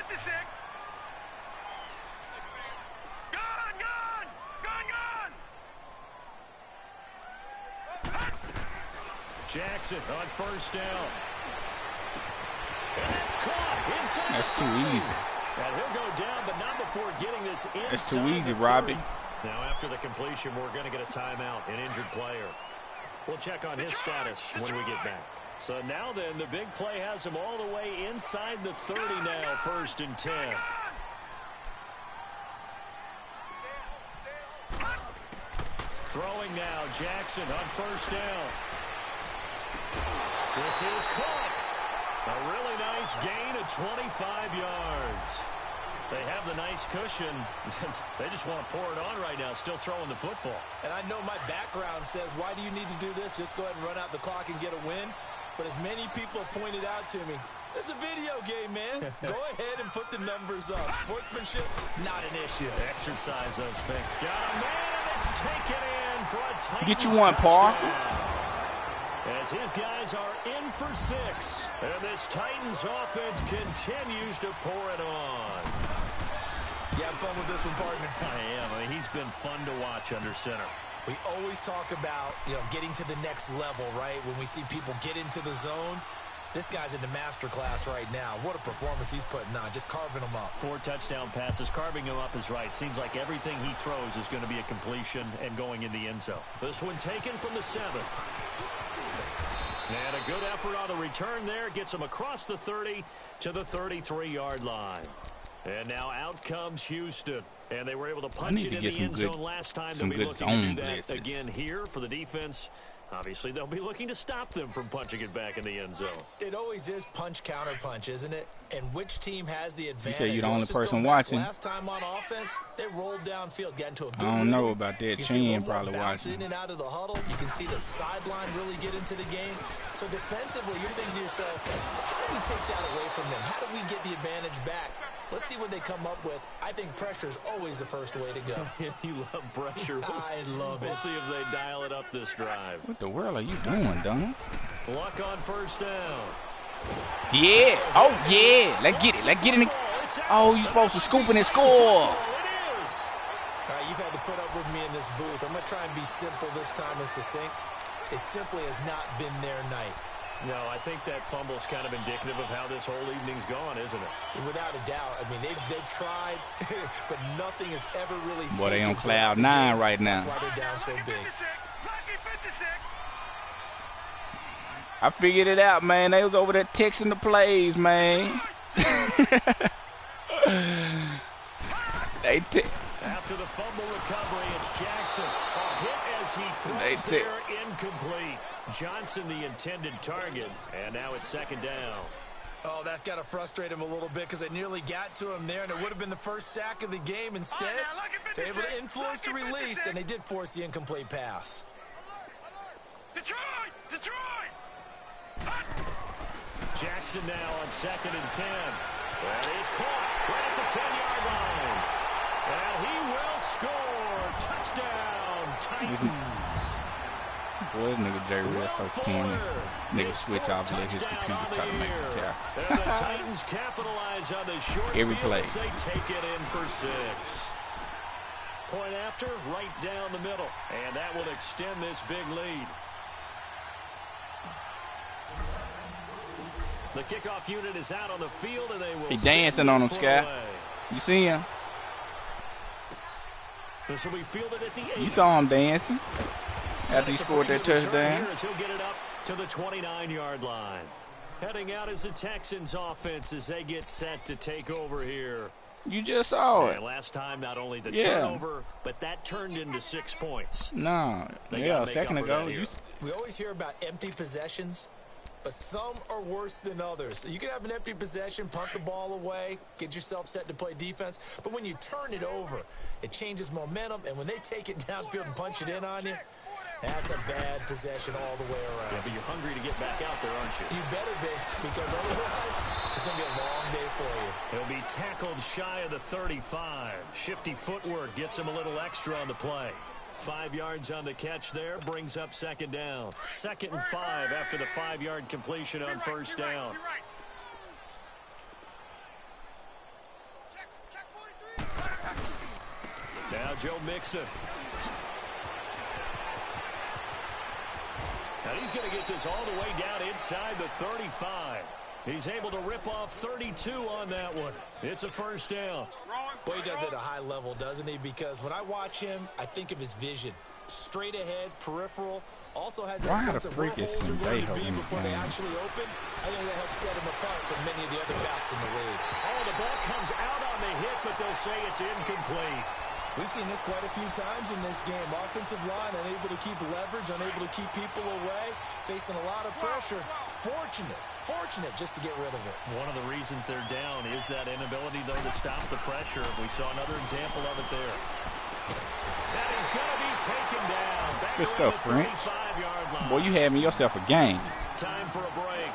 Jackson on 1st down. And that's caught inside. That's too easy. And he'll go down, but not before getting this inside. That's too easy, Robbie. Now after the completion, we're going to get a timeout, an injured player. We'll check on his status when we get back. So now then, the big play has him all the way inside the 30 now, 1st and 10. Throwing now, Jackson on 1st down. This is caught. A really nice gain of 25 yards. They have the nice cushion. They just want to pour it on right now, still throwing the football. And I know my background says, why do you need to do this? Just go ahead and run out the clock and get a win. But as many people have pointed out to me, this is a video game, man. Go ahead and put the numbers up. Sportsmanship, not an issue. Exercise those things. Got a man, and it's taken in for a Titans Get you one, Paul. As his guys are in for 6. And this Titans offense continues to pour it on. You having fun with this one, partner? I am. I mean, he's been fun to watch under center. We always talk about, getting to the next level, right? When we see people get into the zone, this guy's in the master class right now. What a performance he's putting on, just carving them up. 4 touchdown passes, carving him up is right. Seems like everything he throws is going to be a completion and going in the end zone. This one taken from the 7. And a good effort on the return there. Gets him across the 30 to the 33-yard line. And now out comes Houston. And they were able to punch it in the end zone last time. They'll be looking to do that again here for the defense. Obviously, they'll be looking to stop them from punching it back in the end zone. It always is punch-counter-punch, isn't it? And which team has the advantage? You say you're the only person watching. Last time on offense, they rolled downfield, got into a good I don't know about that. Chin probably watching. In and out of the huddle. You can see the sideline really get into the game. So defensively, you're thinking to yourself, how do we take that away from them? How do we get the advantage back? Let's see what they come up with. I think pressure is always the first way to go. You love pressure. I love it. We'll see if they dial it up this drive. What the world are you doing, Don? Luck on first down. Yeah. Oh, yeah. Let's get it. Let's get it. Oh, you're supposed to scoop and score. All right, you've had to put up with me in this booth. I'm going to try and be simple this time and succinct. It simply has not been their night. No, I think that fumble's kind of indicative of how this whole evening's gone, isn't it? Without a doubt. I mean, they've tried, but nothing has ever really taken. Boy, they on cloud 9 right now. That's why they're down so big. I figured it out, man. They was over there texting the plays, man. After the fumble recovery, it's Jackson. A hit as he throws there, incomplete. Johnson, the intended target, and now it's second down. Oh, that's got to frustrate him a little bit because they nearly got to him there, and it would have been the first sack of the game. Instead, they're able to influence the release, and they did force the incomplete pass. Detroit! Jackson now on 2nd and 10. That is caught right at the 10-yard line. And he will score. Touchdown, Titans. Boy, this nigga Jerry Real so skinny. Nigga switch off and let his computer try to make the tackle. And the Titans capitalize on the short Every field play. as they take it in for 6. Point after, right down the middle. And that will extend this big lead. The kickoff unit is out on the field, and they will. He dancing on him, Scott. You see him? This will be fielded at the 8. You saw him dancing after he scored that touchdown. He'll get it up to the 29-yard line. Heading out is the Texans offense as they get set to take over here. You just saw it. And last time, not only the turnover, but that turned into 6 points. No, a second ago. We always hear about empty possessions, but some are worse than others. You can have an empty possession, punt the ball away, get yourself set to play defense, but when you turn it over, it changes momentum, and when they take it downfield and punch it in on you, that's a bad possession all the way around. Yeah, but you're hungry to get back out there, aren't you? You better be, because otherwise it's going to be a long day for you. He'll be tackled shy of the 35. Shifty footwork gets him a little extra on the play. 5 yards on the catch there, brings up second down. 2nd and 5 after the 5-yard completion on first down. Now Joe Mixon. And he's going to get this all the way down inside the 35. He's able to rip off 32 on that one. It's a first down. Well, he does it at a high level, doesn't he? Because when I watch him, I think of his vision. Straight ahead, peripheral. Also has that sense of where holes are going to be before they actually open. I think that helps set him apart from many of the other backs in the league. Oh, the ball comes out on the hit, but they'll say it's incomplete. We've seen this quite a few times in this game. Offensive line unable to keep leverage, unable to keep people away, facing a lot of pressure. Fortunate just to get rid of it. One of the reasons they're down is that inability, though, to stop the pressure. We saw another example of it there. That is going to be taken down. Back good stuff, French. Boy, you having yourself a game. Time for a break.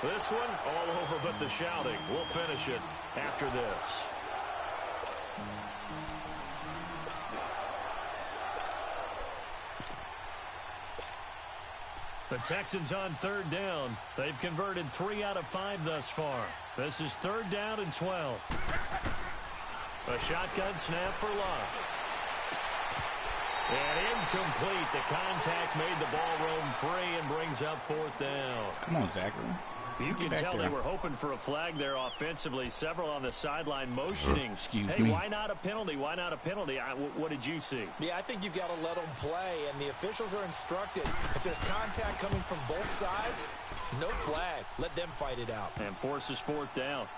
This one, all over but the shouting. We'll finish it after this. The Texans on 3rd down. They've converted 3 out of 5 thus far. This is 3rd down and 12. A shotgun snap for Love. And incomplete. The contact made the ball roam free and brings up 4th down. Come on, Zachary. You can tell they were hoping for a flag there offensively. Several on the sideline motioning. Excuse hey, me. Why not a penalty? Why not a penalty? What did you see? Yeah, I think you've got to let them play, and the officials are instructed. If there's contact coming from both sides, no flag. Let them fight it out. And forces 4th down.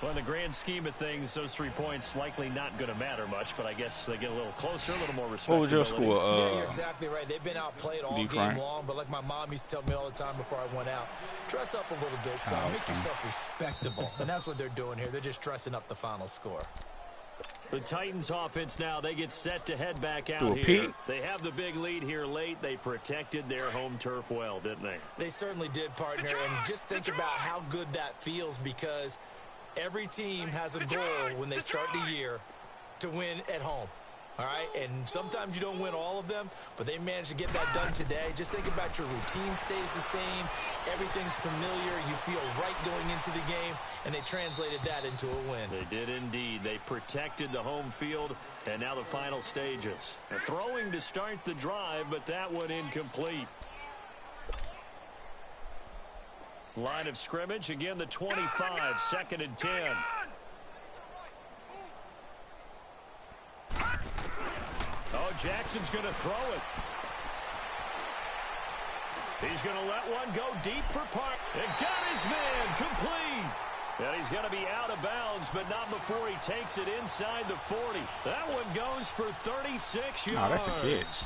Well, in the grand scheme of things, those 3 points likely not going to matter much, but I guess they get a little closer, a little more respectability. What was your score? Yeah, you're exactly right. They've been outplayed all game long, but like my mom used to tell me all the time before I went out, dress up a little bit, son. Make yourself respectable. And that's what they're doing here. They're just dressing up the final score. The Titans offense now, they get set to head back out here. They have the big lead here late. They protected their home turf well, didn't they? They certainly did, partner. And just think about how good that feels, because every team has a goal when they start the year to win at home. All right, and sometimes you don't win all of them, but they managed to get that done today. Just think about your routine stays the same. Everything's familiar. You feel right going into the game, and they translated that into a win. They did indeed. They protected the home field, and now the final stages. A throwing to start the drive, but that one incomplete. Line of scrimmage, again the 25, 2nd and 10. Oh, Jackson's going to throw it. He's going to let one go deep for Park. And got his man complete. And he's going to be out of bounds, but not before he takes it inside the 40. That one goes for 36 yards. Oh, that's a kiss.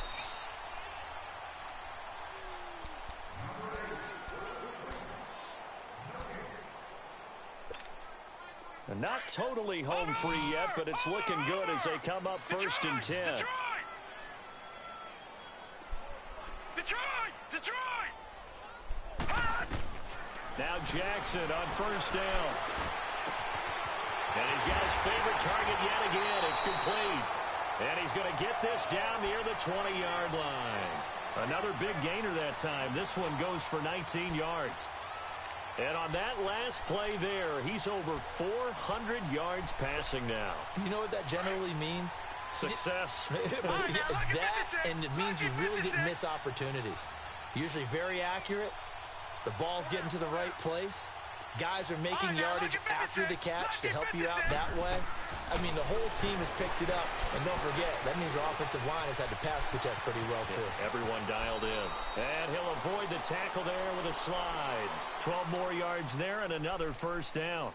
Not totally home free yet, but it's looking good as they come up 1st and 10. Detroit! Now Jackson on 1st down. And he's got his favorite target yet again. It's complete. And he's going to get this down near the 20-yard line. Another big gainer that time. This one goes for 19 yards. And on that last play there, he's over 400 yards passing now. You know what that generally means? Success. That, and it means you really didn't miss opportunities. Usually very accurate. The ball's getting to the right place. Guys are making yardage after the catch to help you out that way. I mean, the whole team has picked it up. And don't forget, that means the offensive line has had to pass protect pretty well, too. Everyone dialed in. And he'll avoid the tackle there with a slide. 12 more yards there and another 1st down.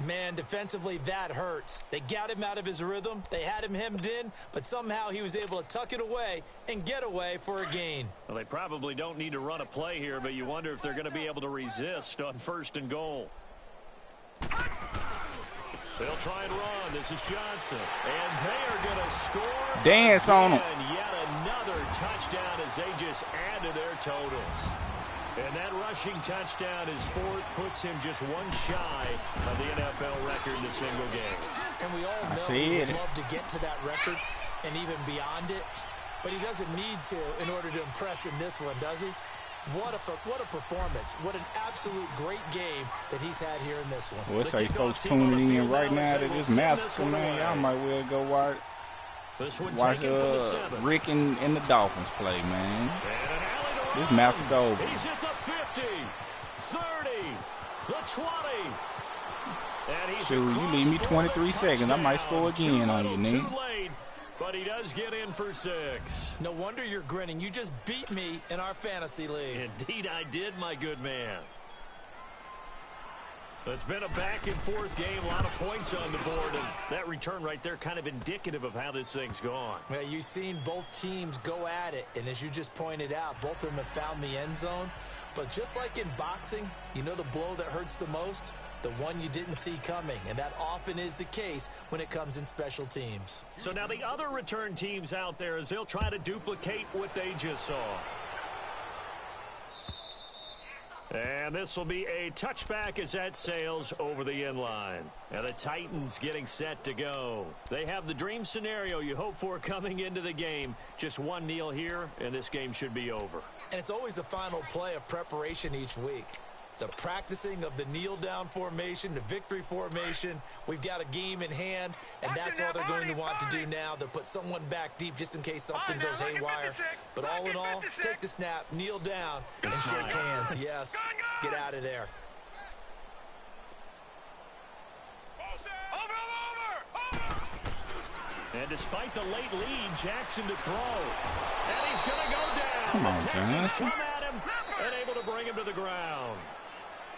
Man, defensively, that hurts. They got him out of his rhythm. They had him hemmed in, but somehow he was able to tuck it away and get away for a gain. Well, they probably don't need to run a play here, but you wonder if they're going to be able to resist on 1st and goal. They'll try and run. This is Johnson. And they are going to score. Dance on them. And yet another touchdown as they just add to their totals. And that rushing touchdown is 4th, puts him just one shy of the NFL record in a single game. And we all know he would love to get to that record and even beyond it, but he doesn't need to in order to impress in this one, does he? What a performance. What an absolute great game that he's had here in this one. Well, it's like folks tuning in right now to this massacre, man. Y'all might well go watch Rick and the Dolphins play, man. This massacre over. He's at the 50, 30, the 20. And he's Shoot, you leave me 23 seconds. I might score again on you, Nate. But he does get in for 6. No wonder you're grinning. You just beat me in our fantasy league. Indeed I did, my good man. It's been a back-and-forth game, a lot of points on the board, and that return right there kind of indicative of how this thing's gone. Yeah, you've seen both teams go at it, and as you just pointed out, both of them have found the end zone. But just like in boxing, you know the blow that hurts the most? The one you didn't see coming, and that often is the case when it comes in special teams. So now the other return teams out there, as they'll try to duplicate what they just saw. And this will be a touchback as that sails over the end line. And the Titans getting set to go. They have the dream scenario you hope for coming into the game. Just one kneel here, and this game should be over. And it's always the final play of preparation each week. The practicing of the kneel-down formation, the victory formation. We've got a game in hand, and that's all they're going to want to do now. They'll put someone back deep just in case something goes haywire. But all in all, take the snap, kneel down, and shake hands. Yes, get out of there. And despite the late lead, Jackson to throw. And he's going to go down. Come on, the Texans Johnson. come at him and able to bring him to the ground.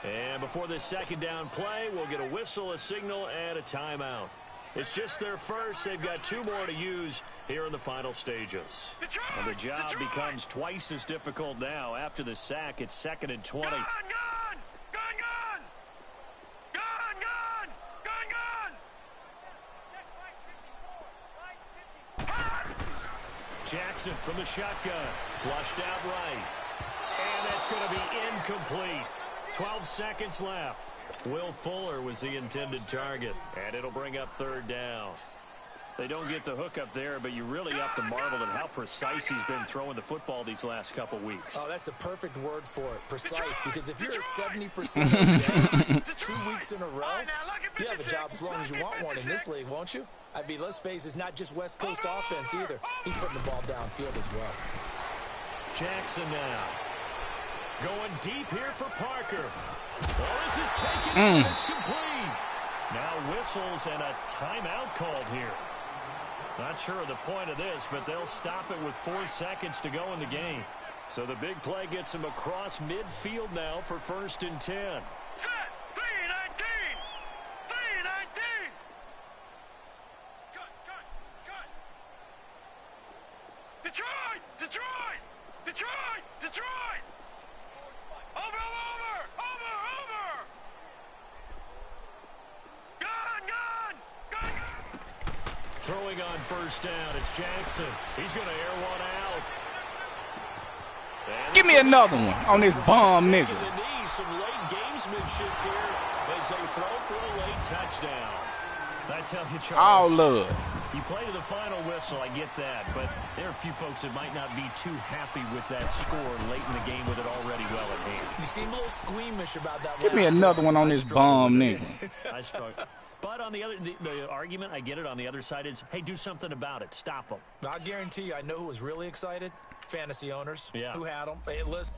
And before this second down play, we'll get a whistle, a signal, and a timeout. It's just their first. They've got 2 more to use here in the final stages. And the job becomes twice as difficult now. After the sack, it's 2nd and 20. Gun! Jackson from the shotgun. Flushed out right. And that's going to be incomplete. 12 seconds left. Will Fuller was the intended target. And it'll bring up 3rd down. They don't get the hook up there, but you really have to marvel at how precise he's been throwing the football these last couple weeks. Oh, that's the perfect word for it, precise, because if you're at 70% of the game, 2 weeks in a row, you have a job as long as you want one in this league, won't you? I mean, let's face it, it's not just West Coast offense either. He's putting the ball downfield as well. Jackson now. Going deep here for Parker. Well, this is taken. It's complete. Now whistles and a timeout called here. Not sure of the point of this, but they'll stop it with 4 seconds to go in the game. So the big play gets him across midfield now for 1st and 10. Set! 319! 319! Cut! Detroit! Over! Gun! Throwing on 1st down, it's Jackson. He's going to air one out. And Give me another one on this bomb nigga. The knee, some late gamesmanship here as they throw for a late touchdown. That's how you try. All love. You play to the final whistle, I get that, but there are a few folks that might not be too happy with that score late in the game with it already well at hand. You seem a little squeamish about that. Give me another one on this bomb nigga. I struggle. But on the other, the argument, I get it, on the other side is, hey, do something about it. Stop them. I guarantee you, I know who was really excited. Fantasy owners. Yeah. Who had them. Hey, listen,